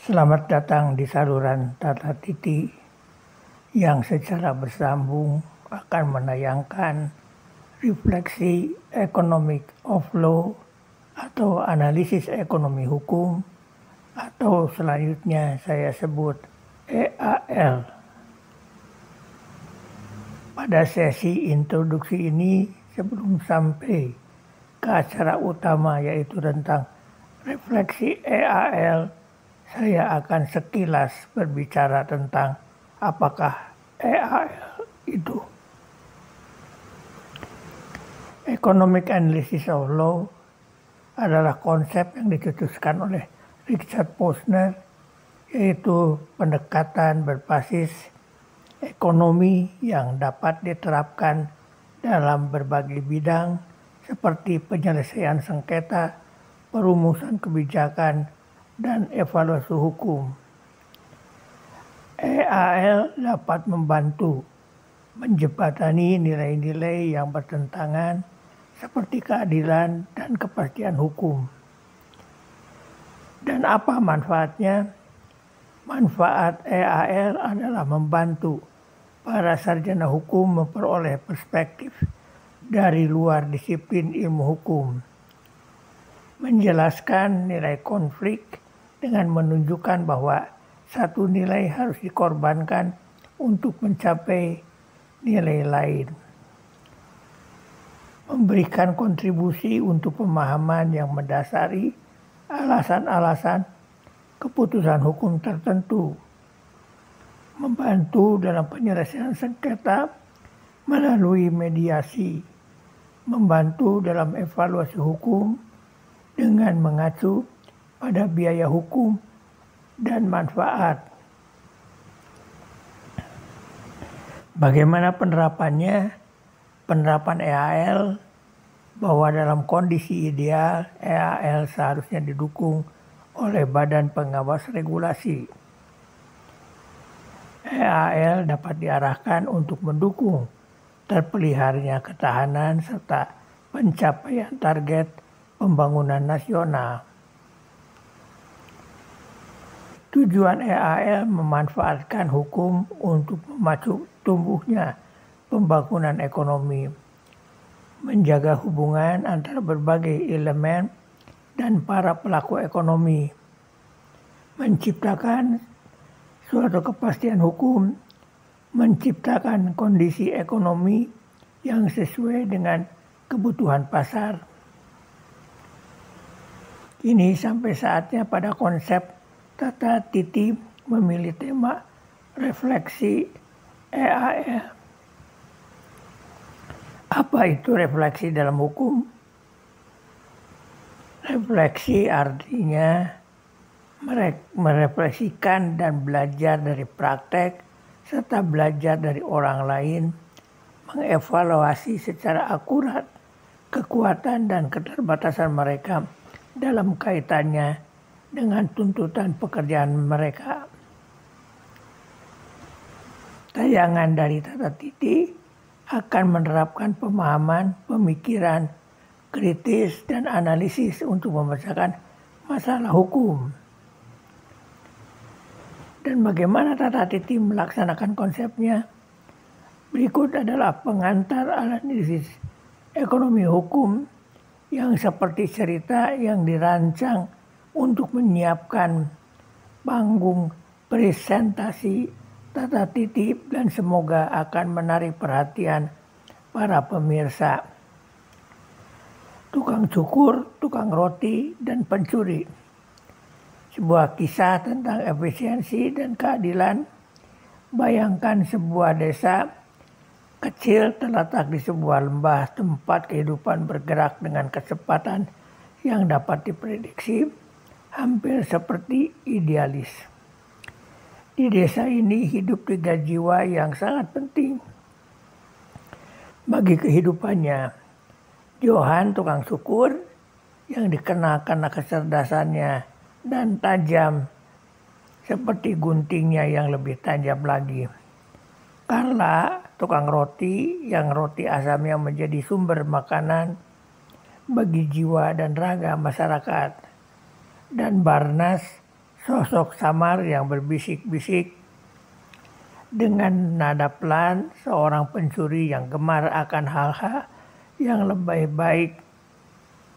Selamat datang di saluran Tata Titi yang secara bersambung akan menayangkan refleksi economic of law atau analisis ekonomi hukum atau selanjutnya saya sebut EAL. Pada sesi introduksi ini sebelum sampai ke acara utama yaitu tentang refleksi EAL, saya akan sekilas berbicara tentang apakah EAL itu. Economic Analysis of Law adalah konsep yang dicetuskan oleh Richard Posner, yaitu pendekatan berbasis ekonomi yang dapat diterapkan dalam berbagai bidang seperti penyelesaian sengketa, perumusan kebijakan, dan evaluasi hukum. EAL dapat membantu menjembatani nilai-nilai yang bertentangan seperti keadilan dan kepastian hukum. Dan apa manfaatnya? Manfaat EAL adalah membantu para sarjana hukum memperoleh perspektif dari luar disiplin ilmu hukum, menjelaskan nilai konflik dengan menunjukkan bahwa satu nilai harus dikorbankan untuk mencapai nilai lain. Memberikan kontribusi untuk pemahaman yang mendasari alasan-alasan keputusan hukum tertentu. Membantu dalam penyelesaian sengketa melalui mediasi. Membantu dalam evaluasi hukum dengan mengacu pada biaya hukum dan manfaat. Bagaimana penerapannya? Penerapan EAL bahwa dalam kondisi ideal EAL seharusnya didukung oleh Badan Pengawas Regulasi. EAL dapat diarahkan untuk mendukung terpeliharanya ketahanan serta pencapaian target pembangunan nasional. Tujuan EAL memanfaatkan hukum untuk memacu tumbuhnya pembangunan ekonomi, menjaga hubungan antara berbagai elemen dan para pelaku ekonomi, menciptakan suatu kepastian hukum, menciptakan kondisi ekonomi yang sesuai dengan kebutuhan pasar. Kini sampai saatnya pada konsep Tata Titi memilih tema refleksi EAL. Apa itu refleksi dalam hukum? Refleksi artinya merefleksikan dan belajar dari praktek serta belajar dari orang lain, mengevaluasi secara akurat kekuatan dan keterbatasan mereka dalam kaitannya dengan tuntutan pekerjaan mereka. Tayangan dari Tata Titi akan menerapkan pemahaman, pemikiran, kritis, dan analisis untuk memecahkan masalah hukum. Dan bagaimana Tata Titi melaksanakan konsepnya? Berikut adalah pengantar analisis ekonomi hukum yang seperti cerita yang dirancang untuk menyiapkan panggung presentasi Tata Titi dan semoga akan menarik perhatian para pemirsa. Tukang cukur, tukang roti, dan pencuri. Sebuah kisah tentang efisiensi dan keadilan. Bayangkan sebuah desa kecil terletak di sebuah lembah tempat kehidupan bergerak dengan kecepatan yang dapat diprediksi, hampir seperti idealis. Di desa ini hidup 3 jiwa yang sangat penting bagi kehidupannya. Johan, tukang cukur, yang dikenal karena kecerdasannya dan tajam seperti guntingnya yang lebih tajam lagi. Carla, tukang roti, yang roti asamnya menjadi sumber makanan bagi jiwa dan raga masyarakat. Dan Barnas, sosok samar yang berbisik-bisik dengan nada pelan, seorang pencuri yang gemar akan hal-hal yang lebih baik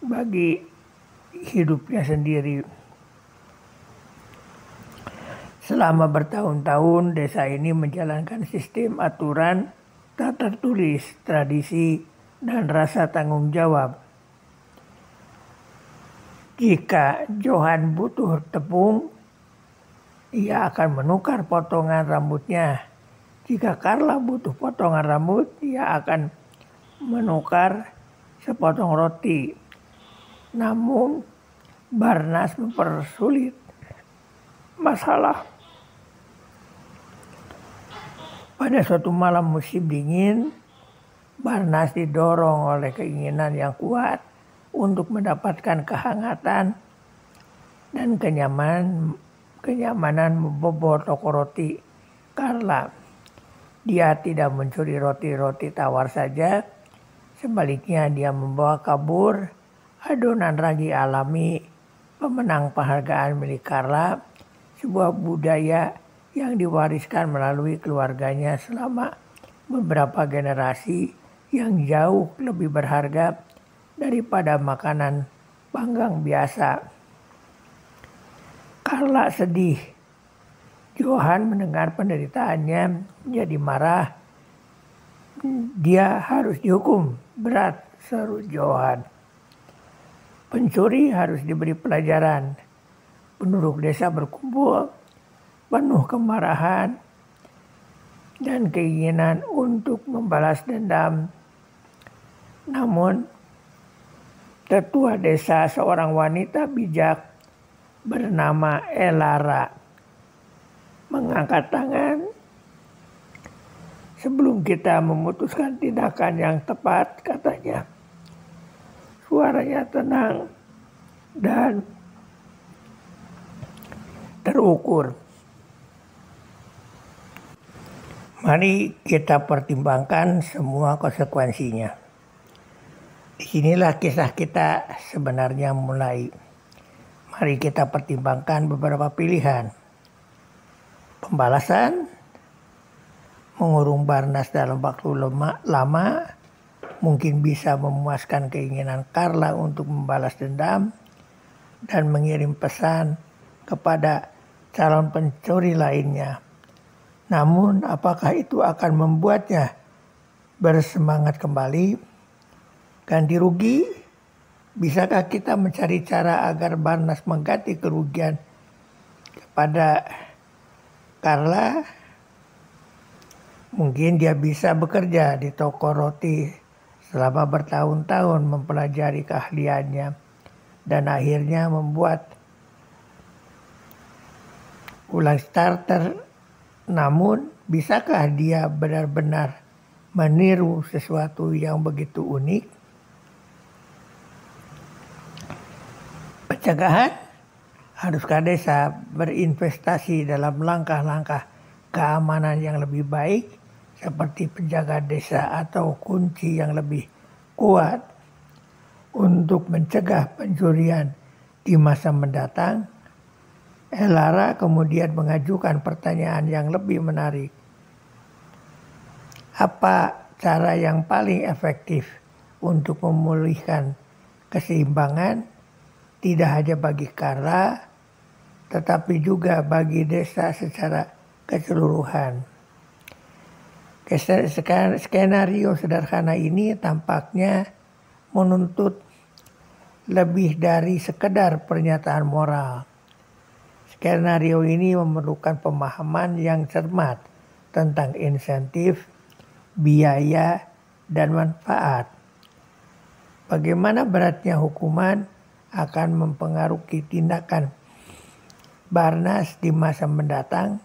bagi hidupnya sendiri. Selama bertahun-tahun desa ini menjalankan sistem aturan tak tertulis, tradisi, dan rasa tanggung jawab. Jika Johan butuh tepung, ia akan menukar potongan rambutnya. Jika Carla butuh potongan rambut, ia akan menukar sepotong roti. Namun, Barnas mempersulit masalah. Pada suatu malam musim dingin, Barnas didorong oleh keinginan yang kuat untuk mendapatkan kehangatan dan kenyamanan membobol toko roti Carla. Dia tidak mencuri roti-roti tawar saja, sebaliknya dia membawa kabur adonan ragi alami pemenang penghargaan milik Carla, sebuah budaya yang diwariskan melalui keluarganya selama beberapa generasi yang jauh lebih berharga daripada makanan panggang biasa. Carla sedih. Johan mendengar penderitaannya menjadi marah. Dia harus dihukum berat, seru Johan. Pencuri harus diberi pelajaran. Penduduk desa berkumpul, penuh kemarahan dan keinginan untuk membalas dendam. Namun, tetua desa, seorang wanita bijak bernama Elara, mengangkat tangan. Sebelum kita memutuskan tindakan yang tepat, katanya. Suaranya tenang dan terukur. Mari kita pertimbangkan semua konsekuensinya. Disinilah kisah kita sebenarnya mulai. Mari kita pertimbangkan beberapa pilihan. Pembalasan, mengurung Barnas dalam waktu lama, mungkin bisa memuaskan keinginan Carla untuk membalas dendam dan mengirim pesan kepada calon pencuri lainnya. Namun apakah itu akan membuatnya bersemangat kembali? Ganti rugi? Bisakah kita mencari cara agar Barnas mengganti kerugian kepada Carla? Mungkin dia bisa bekerja di toko roti selama bertahun-tahun mempelajari keahliannya dan akhirnya membuat ulang starter. Namun, bisakah dia benar-benar meniru sesuatu yang begitu unik? Pencegahan, haruskah desa berinvestasi dalam langkah-langkah keamanan yang lebih baik seperti penjaga desa atau kunci yang lebih kuat untuk mencegah pencurian di masa mendatang? Elara kemudian mengajukan pertanyaan yang lebih menarik. Apa cara yang paling efektif untuk memulihkan keseimbangan tidak hanya bagi Carla, tetapi juga bagi desa secara keseluruhan? Skenario sederhana ini tampaknya menuntut lebih dari sekedar pernyataan moral. Skenario ini memerlukan pemahaman yang cermat tentang insentif, biaya, dan manfaat. Bagaimana beratnya hukuman akan mempengaruhi tindakan Barnas di masa mendatang.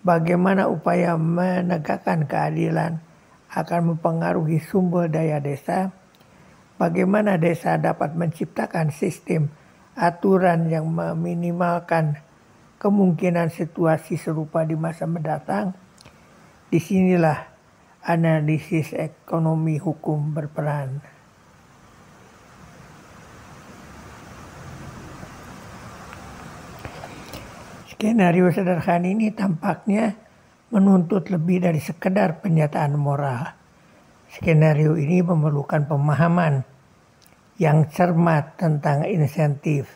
Bagaimana upaya menegakkan keadilan akan mempengaruhi sumber daya desa. Bagaimana desa dapat menciptakan sistem aturan yang meminimalkan kemungkinan situasi serupa di masa mendatang. Disinilah analisis ekonomi hukum berperan. Skenario sederhana ini tampaknya menuntut lebih dari sekedar pernyataan moral. Skenario ini memerlukan pemahaman yang cermat tentang insentif,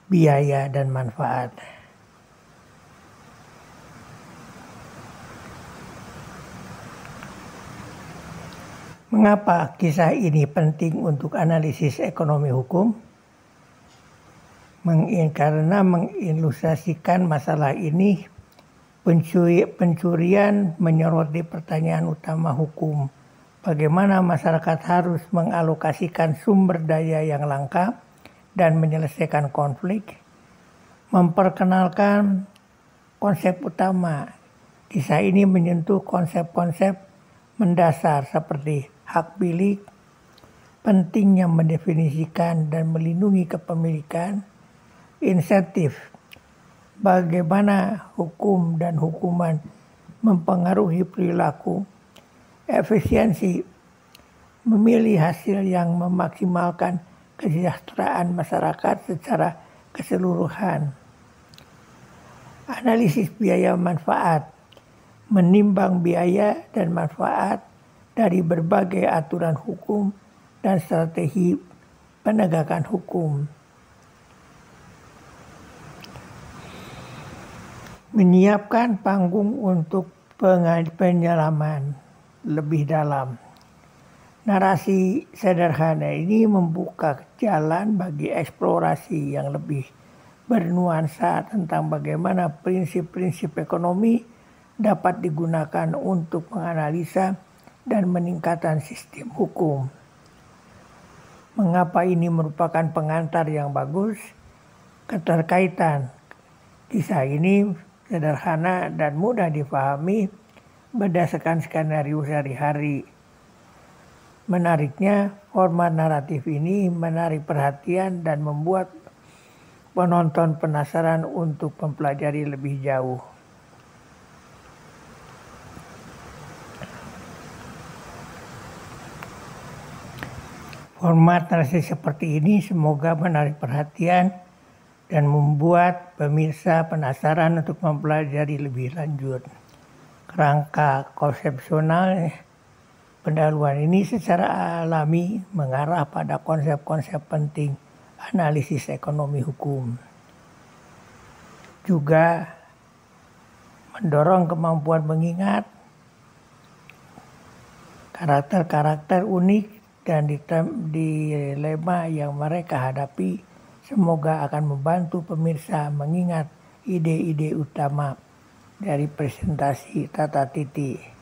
biaya, dan manfaat. Mengapa kisah ini penting untuk analisis ekonomi hukum? Karena mengilustrasikan masalah ini, pencurian menyoroti pertanyaan utama hukum. Bagaimana masyarakat harus mengalokasikan sumber daya yang langka dan menyelesaikan konflik. Memperkenalkan konsep utama. Kisah ini menyentuh konsep-konsep mendasar seperti hak pilih, pentingnya mendefinisikan dan melindungi kepemilikan, insentif, bagaimana hukum dan hukuman mempengaruhi perilaku, efisiensi, memilih hasil yang memaksimalkan kesejahteraan masyarakat secara keseluruhan, analisis biaya manfaat, menimbang biaya dan manfaat dari berbagai aturan hukum dan strategi penegakan hukum. Menyiapkan panggung untuk penyelaman lebih dalam. Narasi sederhana ini membuka jalan bagi eksplorasi yang lebih bernuansa tentang bagaimana prinsip-prinsip ekonomi dapat digunakan untuk menganalisa dan meningkatkan sistem hukum. Mengapa ini merupakan pengantar yang bagus? Keterkaitan kisah ini sederhana dan mudah dipahami berdasarkan skenario sehari-hari. Menariknya, format naratif ini menarik perhatian dan membuat penonton penasaran untuk mempelajari lebih jauh. Format narasi seperti ini semoga menarik perhatian dan membuat pemirsa penasaran untuk mempelajari lebih lanjut. Kerangka konsepsional pendahuluan ini secara alami mengarah pada konsep-konsep penting analisis ekonomi hukum. Juga mendorong kemampuan mengingat karakter-karakter unik dan dilema yang mereka hadapi. Semoga akan membantu pemirsa mengingat ide-ide utama dari presentasi Tata Titi.